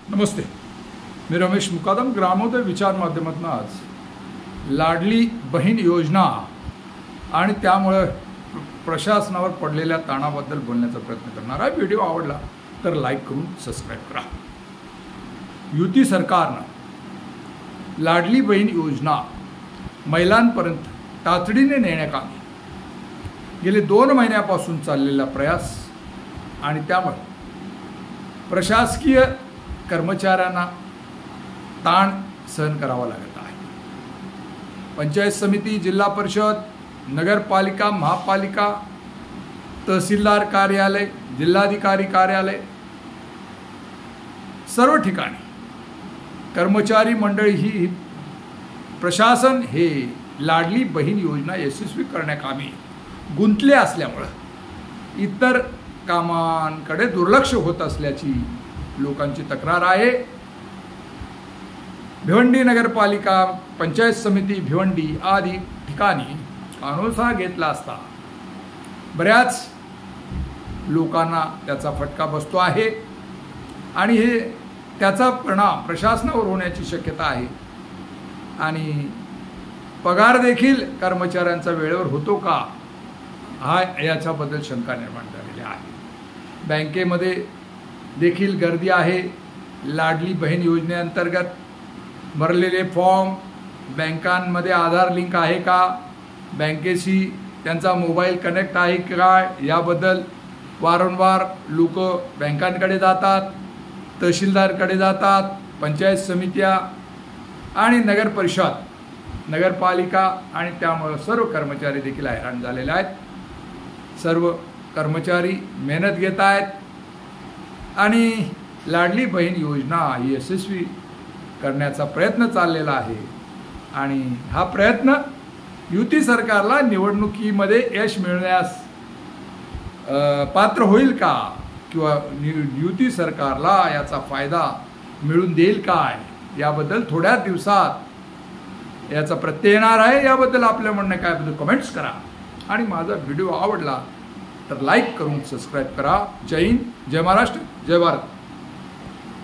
नमस्ते, मी रमेश मुकादम. ग्रामोदय विचार माध्यमातून आज लाडली बहीण योजना आणि त्यामुळे प्रशासनावर पडलेल्या ताणाबद्दल बोलण्याचा प्रयत्न करणार आहे. व्हिडिओ आवडला तर लाईक करून सबस्क्राईब करा. युती सरकारनं लाडली बहीण योजना महिलांपर्यंत तातडीने नेण्यात आली. गेले 2 महिन्यापासून चाललेला प्रयास आणि त्यामुळे प्रशासकीय कर्मचाऱ्यांना ताण सहन करावा लागत आहे. पंचायत समिती, जिल्हा परिषद, नगरपालिका, महापालिका, तहसीलदार कार्यालय, जिल्हाधिकारी कार्यालय, सर्व ठिकाणी कर्मचारी मंडळी ही प्रशासन हे लाडली बहीण योजना यशस्वी करण्याकामी गुंतले असल्यामुळं इतर कामांकडे दुर्लक्ष होत असल्याची लोकांची तक्रार आहे. भिवंडी नगरपालिका, पंचायत समिती भिवंडी आदी ठिकाणी कानोसा घेतला असता बऱ्याच लोकांना त्याचा फटका बसतो आहे आणि त्याचा परिणाम प्रशासनावर होण्याची शक्यता आहे आणि पगार देखील कर्मचाऱ्यांचा वेळेवर होतो का याच्याबद्दल शंका निर्माण झालेली आहे. बँकेमध्ये देखील गर्दी आहे. लाडली बहीण योजनेअंतर्गत भरलेले फॉर्म, बँकांमध्ये आधार लिंक आहे का, बँकेशी त्यांचा मोबाईल कनेक्ट आहे का, याबद्दल वारंवार लोक बँकांकडे जातात, तहसीलदारकडे जातात, पंचायत समित्या आणि नगर परिषद, नगरपालिका आणि त्यामुळे सर्व कर्मचारी देखील हैराण झालेले आहेत. सर्व कर्मचारी मेहनत घेत आहेत आणि लाडली बहीण योजना ही यशस्वी करण्याचा प्रयत्न चाललेला आहे आणि हा प्रयत्न युती सरकारला निवडणुकीमध्ये यश मिळण्यास पात्र होईल का किंवा युती सरकारला याचा फायदा मिळून देईल काय याबद्दल थोड्या दिवसात याचा प्रत्यय येणार आहे. याबद्दल आपलं म्हणणं काय बद्दल कमेंट्स करा आणि माझा व्हिडिओ आवडला तर लाईक करून सबस्क्राईब करा. जय हिंद, जय महाराष्ट्र, जय भारत.